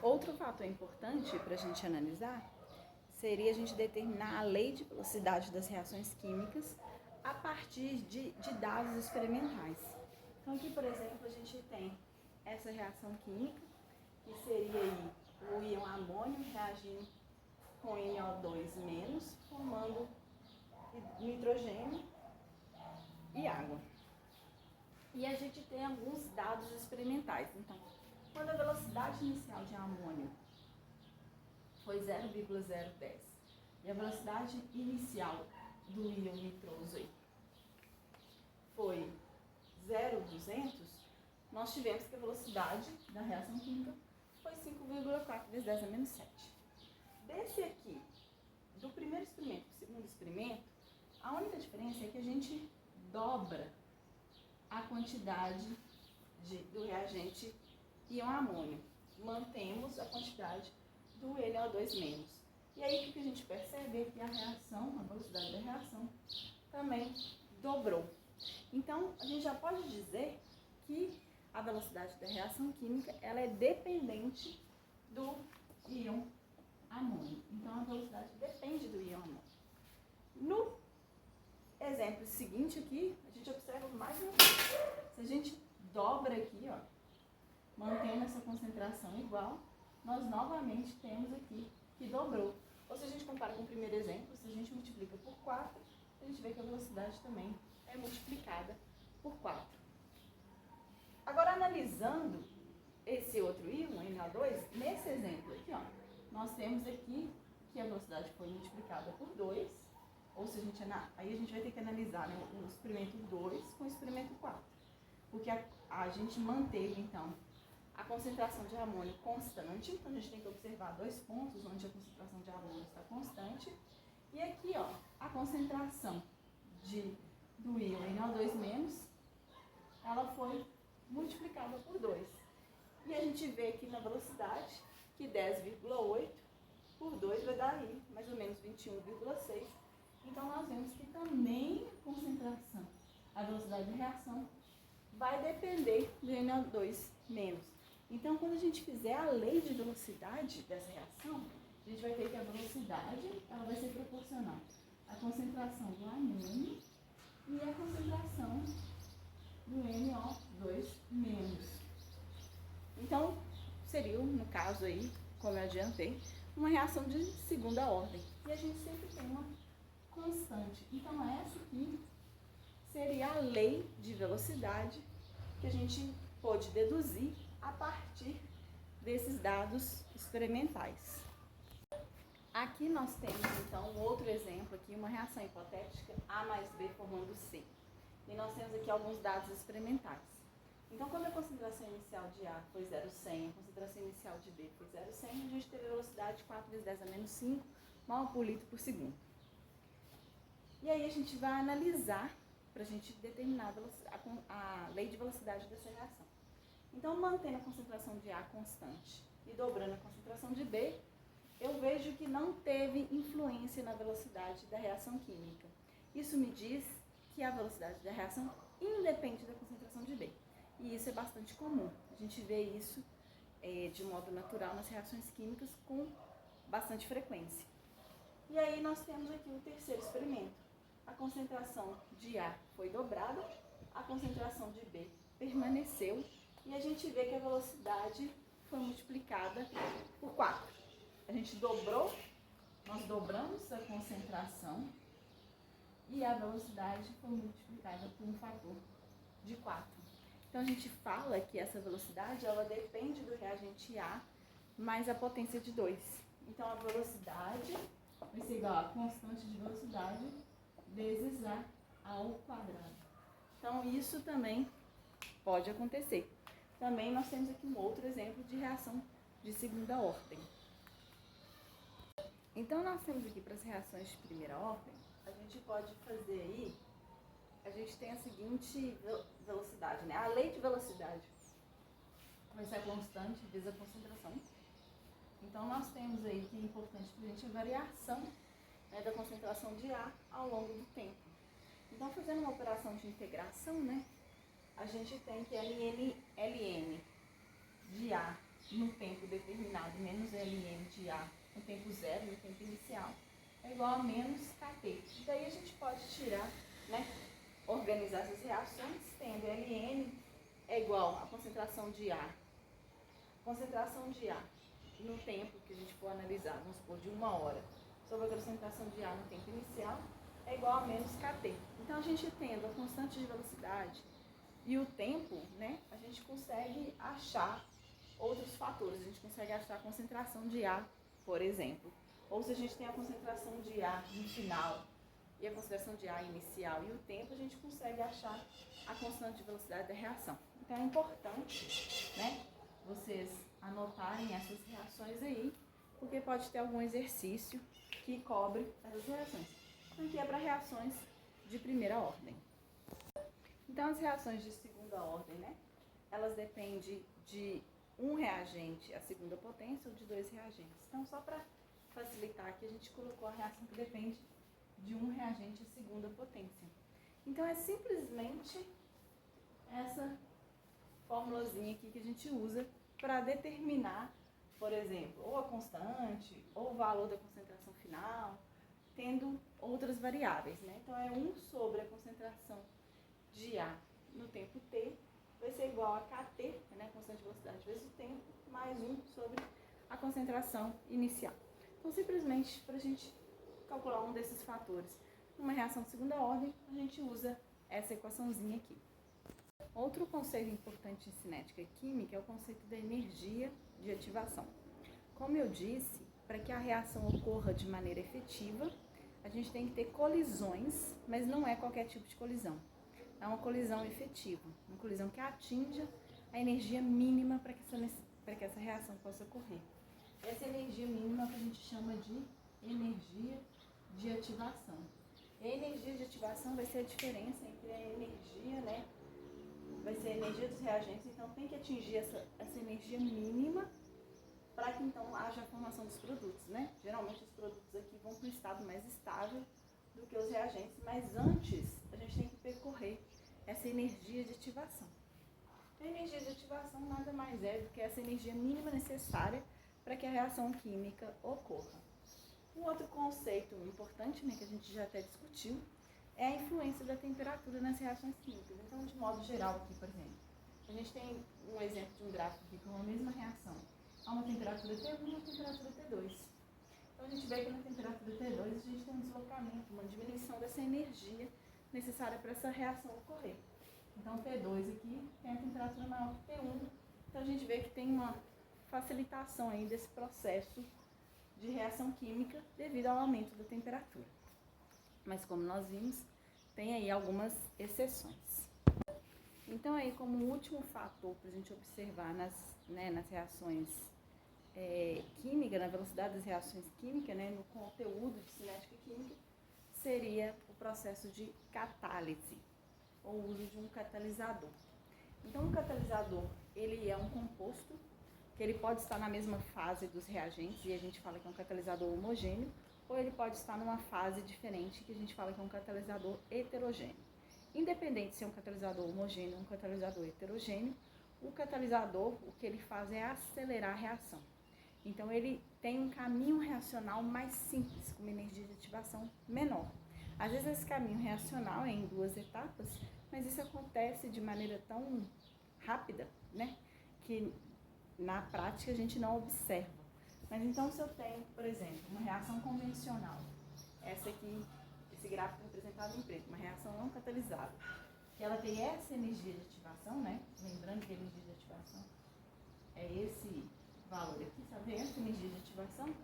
Outro fator importante para a gente analisar seria a gente determinar a lei de velocidade das reações químicas a partir de dados experimentais. Então aqui, por exemplo, a gente tem essa reação química, que seria aí o íon amônio reagindo com NO2-, formando nitrogênio e água. E a gente tem alguns dados experimentais. Então, quando a velocidade inicial de amônio foi 0,010 e a velocidade inicial do íon nitroso aí foi 0,200, nós tivemos que a velocidade da reação química foi 5,4 vezes 10 a menos 7. Desse aqui, do primeiro experimento para o segundo experimento, a única diferença é que a gente dobra a quantidade do reagente íon amônio. Mantemos a quantidade do NO2-. E aí o que a gente percebe é que a velocidade da reação também dobrou. Então, a gente já pode dizer que a velocidade da reação química ela é dependente do íon amônio. Então, a velocidade depende do íon amônio. No exemplo seguinte aqui, a gente observa mais uma coisa. Se a gente dobra aqui, ó, mantendo essa concentração igual, nós novamente temos aqui que dobrou. Ou se a gente compara com o primeiro exemplo, se a gente multiplica por 4, a gente vê que a velocidade também é multiplicada por 4. Agora, analisando esse outro íon, NO2, nesse exemplo aqui, ó, nós temos aqui que a velocidade foi multiplicada por 2, ou se a gente, aí a gente vai ter que analisar, né, o experimento 2 com o experimento 4. Porque a gente manteve, então, a concentração de amônio constante. Então, a gente tem que observar dois pontos onde a concentração de amônio está constante. E aqui, ó, a concentração do íon NO2-, ela foi multiplicada por 2. E a gente vê aqui na velocidade que 10,8 por 2 vai dar aí mais ou menos 21,6. Então, nós vemos que também a concentração, a velocidade de reação, vai depender do NO2-. Então, quando a gente fizer a lei de velocidade dessa reação, a gente vai ver que a velocidade ela vai ser proporcional à concentração do amônio e à concentração do NO2-. Então, seria, no caso aí, como eu adiantei, uma reação de segunda ordem. E a gente sempre tem uma constante. Então, essa aqui seria a lei de velocidade que a gente pode deduzir a partir desses dados experimentais. Aqui nós temos, então, um outro exemplo aqui, uma reação hipotética A mais B formando C. E nós temos aqui alguns dados experimentais. Então, quando a concentração inicial de A foi 0,100, a concentração inicial de B foi 0,100, a gente teve a velocidade 4 vezes 10 a menos 5 mol por litro por segundo. E aí a gente vai analisar para a gente determinar a lei de velocidade dessa reação. Então, mantendo a concentração de A constante e dobrando a concentração de B, eu vejo que não teve influência na velocidade da reação química. Isso me diz que a velocidade da reação independe da concentração de B. E isso é bastante comum. A gente vê isso de modo natural nas reações químicas com bastante frequência. E aí nós temos aqui o terceiro experimento. A concentração de A foi dobrada, a concentração de B permaneceu e a gente vê que a velocidade foi multiplicada por 4. A gente dobrou, nós dobramos a concentração e a velocidade foi multiplicada por um fator de 4. Então a gente fala que essa velocidade ela depende do reagente A mais a potência de 2. Então a velocidade vai ser igual a constante de velocidade vezes A ao quadrado. Então isso também pode acontecer. Também nós temos aqui um outro exemplo de reação de segunda ordem. Então nós temos aqui para as reações de primeira ordem, a gente pode fazer aí, a gente tem a seguinte velocidade, né? A lei de velocidade vai ser a constante vezes a concentração. Então nós temos aí que é importante para a gente a variação, né, da concentração de A ao longo do tempo. Então, fazendo uma operação de integração, né, a gente tem que ln de A no tempo determinado menos Ln de A no tempo zero, no tempo inicial, é igual a menos Kt. Daí a gente pode tirar, né, organizar essas reações, tendo Ln é igual à concentração de A. Concentração de A no tempo que a gente for analisar, vamos supor, de 1 hora, sobre a concentração de A no tempo inicial, é igual a menos Kt. Então, a gente tendo a constante de velocidade e o tempo, né, a gente consegue achar outros fatores. A gente consegue achar a concentração de A, por exemplo. Ou se a gente tem a concentração de A no final e a concentração de A inicial e o tempo, a gente consegue achar a constante de velocidade da reação. Então, é importante, né, vocês anotarem essas reações aí, porque pode ter algum exercício que cobre essas reações. Então, aqui é para reações de primeira ordem. Então, as reações de segunda ordem, né, elas dependem de um reagente a segunda potência ou de 2 reagentes. Então, só para facilitar aqui, a gente colocou a reação que depende de um reagente a segunda potência. Então, é simplesmente essa formulazinha aqui que a gente usa para determinar, por exemplo, ou a constante, ou o valor da concentração final, tendo outras variáveis, né? Então, é 1 sobre a concentração de A no tempo t, vai ser igual a Kt, né, constante de velocidade vezes o tempo, mais 1 sobre a concentração inicial. Então, simplesmente, para a gente calcular um desses fatores numa reação de segunda ordem, a gente usa essa equaçãozinha aqui. Outro conceito importante em cinética química é o conceito da energia de ativação. Como eu disse, para que a reação ocorra de maneira efetiva, a gente tem que ter colisões, mas não é qualquer tipo de colisão. É uma colisão efetiva, uma colisão que atinja a energia mínima para que essa reação possa ocorrer. Essa energia mínima que a gente chama de energia de ativação. E a energia de ativação vai ser a diferença entre a energia, né? Vai ser a energia dos reagentes, então tem que atingir essa energia mínima para que então haja a formação dos produtos, né? Geralmente os produtos aqui vão para um estado mais estável do que os reagentes, mas antes a gente tem que percorrer essa energia de ativação. A energia de ativação nada mais é do que essa energia mínima necessária para que a reação química ocorra. Um outro conceito importante, né, que a gente já até discutiu, é a influência da temperatura nas reações químicas. Então, de modo geral aqui, por exemplo, a gente tem um exemplo de um gráfico aqui com a mesma reação. Há uma temperatura T1 e uma temperatura T2. Então, a gente vê que na temperatura T2 a gente tem um deslocamento, uma diminuição dessa energia necessária para essa reação ocorrer. Então, T2 aqui tem a temperatura maior que T1. Então, a gente vê que tem uma facilitação aí desse processo de reação química devido ao aumento da temperatura. Mas como nós vimos, tem aí algumas exceções. Então, aí como último fator para a gente observar nas reações químicas, na velocidade das reações químicas, né, no conteúdo de cinética química, seria o processo de catálise, ou o uso de um catalisador. Então, o catalisador, ele é um composto que ele pode estar na mesma fase dos reagentes, e a gente fala que é um catalisador homogêneo, ou ele pode estar numa fase diferente, que a gente fala que é um catalisador heterogêneo. Independente se é um catalisador homogêneo ou um catalisador heterogêneo, o catalisador, o que ele faz é acelerar a reação. Então, ele tem um caminho reacional mais simples, com uma energia de ativação menor. Às vezes, esse caminho reacional é em 2 etapas, mas isso acontece de maneira tão rápida, né, que na prática a gente não observa. Mas então, se eu tenho, por exemplo, uma reação convencional, essa aqui, esse gráfico representado em preto, uma reação não catalisada, que ela tem essa energia de ativação, né? Lembrando que a energia de ativação é esse valor aqui, sabe? Essa energia de ativação.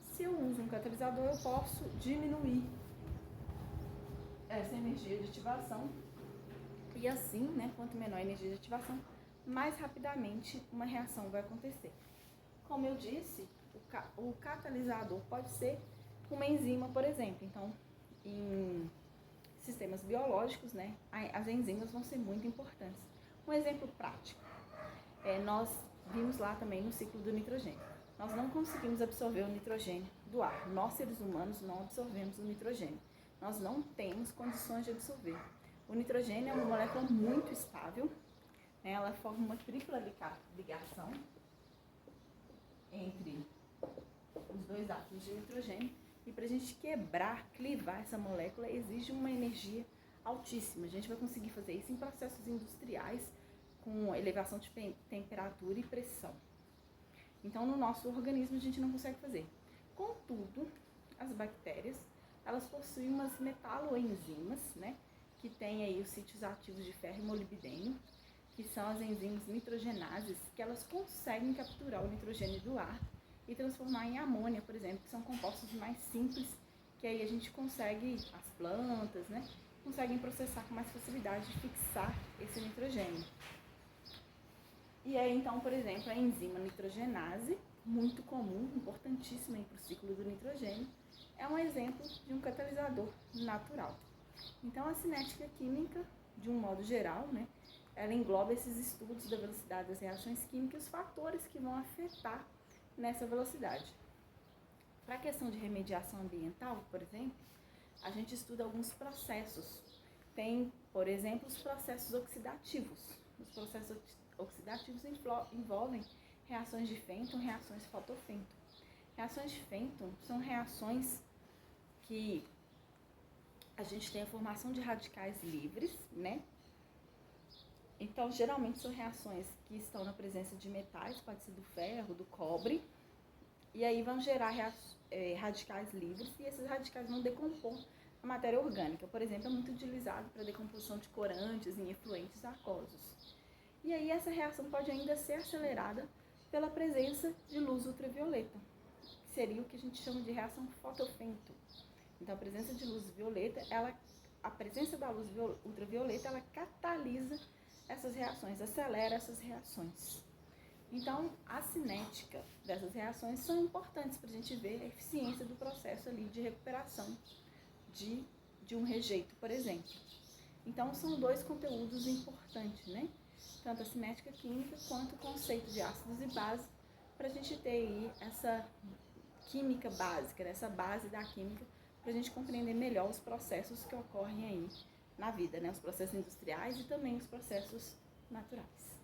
Se eu uso um catalisador, eu posso diminuir essa energia de ativação e assim, né, quanto menor a energia de ativação, mais rapidamente uma reação vai acontecer. Como eu disse, o catalisador pode ser uma enzima, por exemplo. Então, em sistemas biológicos, né, as enzimas vão ser muito importantes. Um exemplo prático, nós vimos lá também no ciclo do nitrogênio. Nós não conseguimos absorver o nitrogênio do ar. Nós, seres humanos, não absorvemos o nitrogênio. Nós não temos condições de absorver. O nitrogênio é uma molécula muito estável, né, ela forma uma tripla ligação. 2 átomos de nitrogênio, e para a gente clivar essa molécula, exige uma energia altíssima. A gente vai conseguir fazer isso em processos industriais com elevação de temperatura e pressão. Então, no nosso organismo, a gente não consegue fazer. Contudo, as bactérias, elas possuem umas metaloenzimas, né, que têm aí os sítios ativos de ferro e molibdênio, que são as enzimas nitrogenases, que elas conseguem capturar o nitrogênio do ar e transformar em amônia, por exemplo, que são compostos mais simples, que aí a gente consegue, as plantas, né, conseguem processar com mais facilidade e fixar esse nitrogênio. E aí, então, por exemplo, a enzima nitrogenase, muito comum, importantíssima para o ciclo do nitrogênio, é um exemplo de um catalisador natural. Então, a cinética química, de um modo geral, né, ela engloba esses estudos da velocidade das reações químicas e os fatores que vão afetar nessa velocidade. Para a questão de remediação ambiental, por exemplo, a gente estuda alguns processos. Tem, por exemplo, os processos oxidativos. Os processos oxidativos envolvem reações de Fenton, reações Foto-Fenton. Reações de Fenton são reações que a gente tem a formação de radicais livres, né? Então, geralmente são reações que estão na presença de metais, pode ser do ferro, do cobre, e aí vão gerar radicais livres, e esses radicais vão decompor a matéria orgânica. Por exemplo, é muito utilizado para a decomposição de corantes em efluentes aquosos. E aí essa reação pode ainda ser acelerada pela presença de luz ultravioleta, que seria o que a gente chama de reação Foto-Fenton. Então, a presença de luz violeta, a presença da luz ultravioleta, ela catalisa essas reações, acelera essas reações. Então, a cinética dessas reações são importantes para a gente ver a eficiência do processo ali de recuperação de um rejeito, por exemplo. Então, são 2 conteúdos importantes, né? Tanto a cinética química quanto o conceito de ácidos e bases, para a gente ter aí essa química básica, essa base da química, para a gente compreender melhor os processos que ocorrem aí na vida, né? Os processos industriais e também os processos naturais.